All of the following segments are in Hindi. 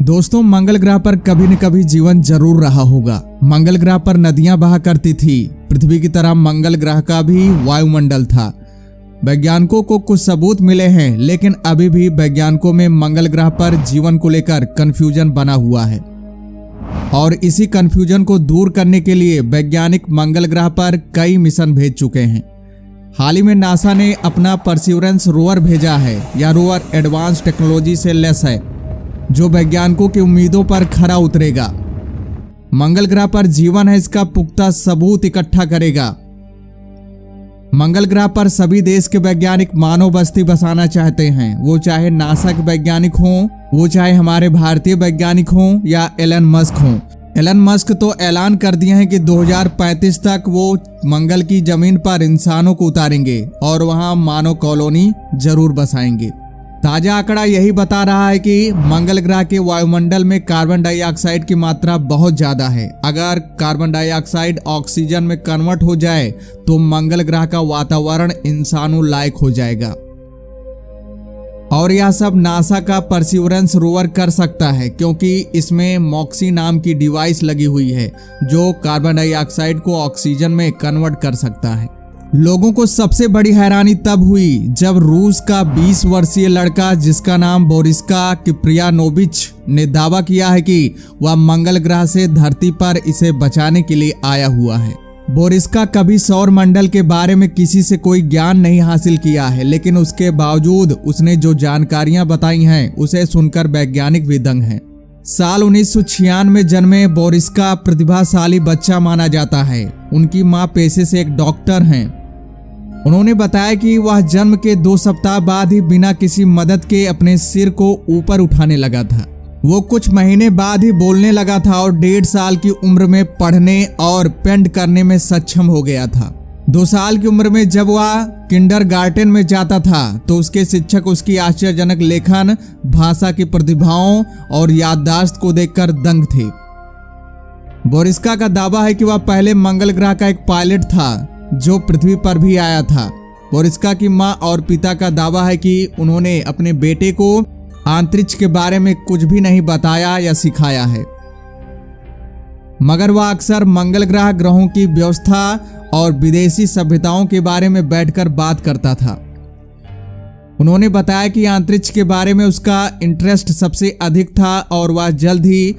दोस्तों, मंगल ग्रह पर कभी न कभी जीवन जरूर रहा होगा। मंगल ग्रह पर नदियां बहा करती थी। पृथ्वी की तरह मंगल ग्रह का भी वायुमंडल था। वैज्ञानिकों को कुछ सबूत मिले हैं, लेकिन अभी भी वैज्ञानिकों में मंगल ग्रह पर जीवन को लेकर कंफ्यूजन बना हुआ है और इसी कंफ्यूजन को दूर करने के लिए वैज्ञानिक मंगल ग्रह पर कई मिशन भेज चुके हैं। हाल ही में नासा ने अपना परसिवरेंस रोवर भेजा है। यह रोवर एडवांस टेक्नोलॉजी से लैस है जो वैज्ञानिकों की उम्मीदों पर खरा उतरेगा। मंगल ग्रह पर जीवन है, इसका पुख्ता सबूत इकट्ठा करेगा। मंगल ग्रह पर सभी देश के वैज्ञानिक मानव बस्ती बसाना चाहते हैं, वो चाहे नासा के वैज्ञानिक हों, वो चाहे हमारे भारतीय वैज्ञानिक हों या एलन मस्क हों। एलन मस्क तो ऐलान कर दिए हैं कि 2035 तक वो मंगल की जमीन पर इंसानों को उतारेंगे और वहां मानव कॉलोनी जरूर बसाएंगे। ताजा आंकड़ा यही बता रहा है कि मंगल ग्रह के वायुमंडल में कार्बन डाइऑक्साइड की मात्रा बहुत ज्यादा है। अगर कार्बन डाइऑक्साइड ऑक्सीजन में कन्वर्ट हो जाए तो मंगल ग्रह का वातावरण इंसानों लायक हो जाएगा और यह सब नासा का परसिवरेंस रोवर कर सकता है, क्योंकि इसमें मॉक्सी नाम की डिवाइस लगी हुई है जो कार्बन डाइऑक्साइड को ऑक्सीजन में कन्वर्ट कर सकता है। लोगों को सबसे बड़ी हैरानी तब हुई जब रूस का 20 वर्षीय लड़का जिसका नाम बोरिस्का किप्रियानोविच ने दावा किया है कि वह मंगल ग्रह से धरती पर इसे बचाने के लिए आया हुआ है। बोरिस्का कभी सौर मंडल के बारे में किसी से कोई ज्ञान नहीं हासिल किया है, लेकिन उसके बावजूद उसने जो जानकारियां बताई हैं उसे सुनकर वैज्ञानिक भी दंग हैं। साल 1996 में जन्मे बोरिस्का प्रतिभाशाली बच्चा माना जाता है। उनकी मां पेशे से एक डॉक्टर हैं। उन्होंने बताया कि वह जन्म के 2 सप्ताह बाद ही बिना किसी मदद के अपने सिर को ऊपर उठाने लगा था। वो कुछ महीने बाद ही बोलने लगा था और 1.5 साल की उम्र में पढ़ने और पेंट करने में सक्षम हो गया था। 2 साल की उम्र में जब वह किंडरगार्टन में जाता था तो उसके शिक्षक उसकी आश्चर्यजनक लेखन, भाषा की प्रतिभाओं और याददाश्त को देखकर दंग थे। बोरिस्का का दावा है कि वह पहले मंगल ग्रह का एक पायलट था जो पृथ्वी पर भी आया था। बोरिस्का की मां और पिता का दावा है कि उन्होंने अपने बेटे को अंतरिक्ष के बारे में कुछ भी नहीं बताया या सिखाया है, मगर वह अक्सर मंगल ग्रह ग्रहों की व्यवस्था और विदेशी सभ्यताओं के बारे में बैठकर बात करता था। उन्होंने बताया कि अंतरिक्ष के बारे में उसका इंटरेस्ट सबसे अधिक था और वह जल्द ही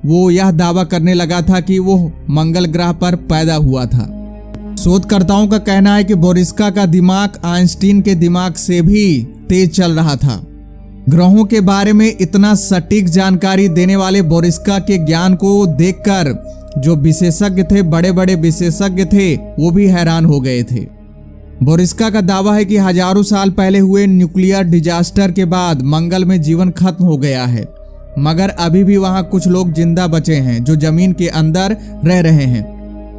वो यह दावा करने लगा था कि वो मंगल ग्रह पर पैदा हुआ था। शोधकर्ताओं का कहना है कि बोरिस्का का दिमाग आइंस्टीन के दिमाग से भी तेज चल रहा था। ग्रहों के बारे में इतना सटीक जानकारी देने वाले बोरिस्का के ज्ञान को देखकर जो विशेषज्ञ थे, बड़े बड़े विशेषज्ञ थे, वो भी हैरान हो गए थे। बोरिस्का का दावा है कि हजारों साल पहले हुए न्यूक्लियर डिजास्टर के बाद मंगल में जीवन खत्म हो गया है, मगर अभी भी वहां कुछ लोग जिंदा बचे हैं जो जमीन के अंदर रह रहे हैं।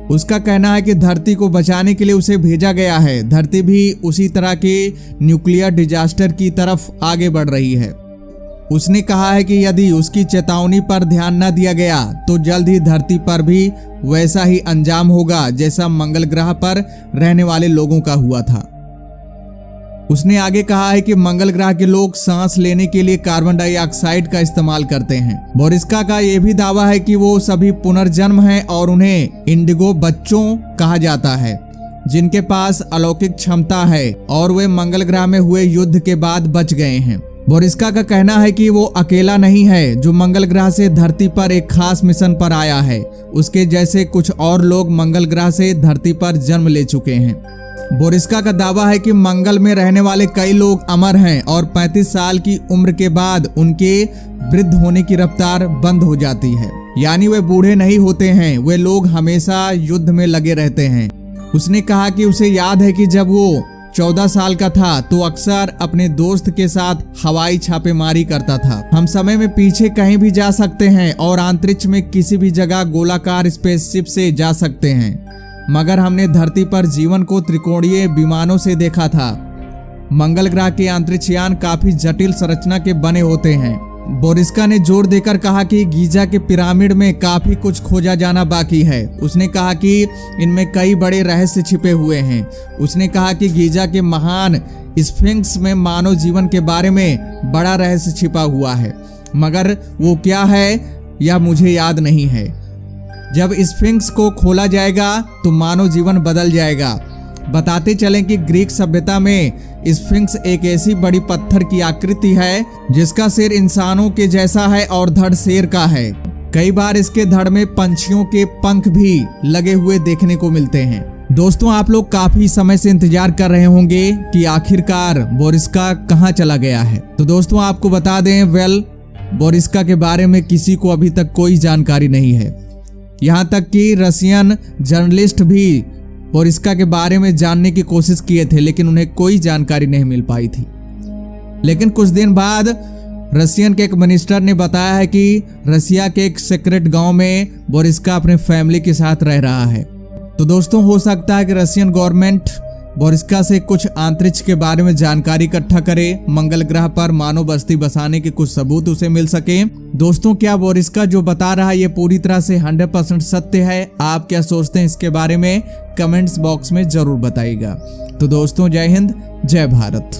उसका कहना है कि धरती को बचाने के लिए उसे भेजा गया है। धरती भी उसी तरह के न्यूक्लियर डिजास्टर की तरफ आगे बढ़ रही है। उसने कहा है कि यदि उसकी चेतावनी पर ध्यान न दिया गया तो जल्द ही धरती पर भी वैसा ही अंजाम होगा जैसा मंगल ग्रह पर रहने वाले लोगों का हुआ था। उसने आगे कहा है कि मंगल ग्रह के लोग सांस लेने के लिए कार्बन डाइऑक्साइड का इस्तेमाल करते हैं। बोरिस्का का यह भी दावा है कि वो सभी पुनर्जन्म हैं और उन्हें इंडिगो बच्चों कहा जाता है जिनके पास अलौकिक क्षमता है और वे मंगल ग्रह में हुए युद्ध के बाद बच गए हैं। बोरिस्का का कहना है कि वो अकेला नहीं है जो मंगल ग्रह से धरती पर एक खास मिशन पर आया है। उसके जैसे कुछ और लोग मंगल ग्रह से धरती पर जन्म ले चुके हैं। बोरिस्का का दावा है कि मंगल में रहने वाले कई लोग अमर हैं और 35 साल की उम्र के बाद उनके वृद्ध होने की रफ्तार बंद हो जाती है, यानी वे बूढ़े नहीं होते हैं। वे लोग हमेशा युद्ध में लगे रहते हैं। उसने कहा कि उसे याद है कि जब वो 14 साल का था तो अक्सर अपने दोस्त के साथ हवाई छापेमारी करता था। हम समय में पीछे कहीं भी जा सकते हैं और अंतरिक्ष में किसी भी जगह गोलाकार स्पेसशिप से जा सकते हैं, मगर हमने धरती पर जीवन को त्रिकोणीय विमानों से देखा था। मंगल ग्रह के अंतरिक्षयान काफी जटिल संरचना के बने होते हैं। बोरिस्का ने जोर देकर कहा कि गीजा के पिरामिड में काफी कुछ खोजा जाना बाकी है। उसने कहा कि इनमें कई बड़े रहस्य छिपे हुए हैं। उसने कहा कि गीजा के महान स्फिंक्स में मानव जीवन के बारे में बड़ा रहस्य छिपा हुआ है। मगर वो क्या है यह मुझे याद नहीं है। जब स्फिंक्स को खोला जाएगा तो मानव जीवन बदल जाएगा। बताते चलें कि ग्रीक सभ्यता में स्फिंक्स एक ऐसी बड़ी पत्थर की आकृति है जिसका सिर इंसानों के जैसा है और धड़ शेर का है। कई बार इसके धड़ में पंछियों के पंख भी लगे हुए देखने को मिलते हैं। दोस्तों, आप लोग काफी समय से इंतजार कर रहे होंगे कि आखिरकार बोरिस्का कहां चला गया है। तो दोस्तों, आपको बता दें बोरिस्का के बारे में किसी को अभी तक कोई जानकारी नहीं है। यहां तक कि रशियन जर्नलिस्ट भी बोरिस्का के बारे में जानने की कोशिश किए थे, लेकिन उन्हें कोई जानकारी नहीं मिल पाई थी। लेकिन कुछ दिन बाद रशियन के एक मिनिस्टर ने बताया है कि रसिया के एक सीक्रेट गांव में बोरिस्का अपने फैमिली के साथ रह रहा है। तो दोस्तों, हो सकता है कि रशियन गवर्नमेंट बोरिस्का से कुछ अंतरिक्ष के बारे में जानकारी इकट्ठा करे, मंगल ग्रह पर मानव बस्ती बसाने के कुछ सबूत उसे मिल सके। दोस्तों, क्या बोरिस्का जो बता रहा है ये पूरी तरह से 100% सत्य है? आप क्या सोचते हैं इसके बारे में? कमेंट्स बॉक्स में जरूर बताइएगा। तो दोस्तों, जय हिंद, जय भारत।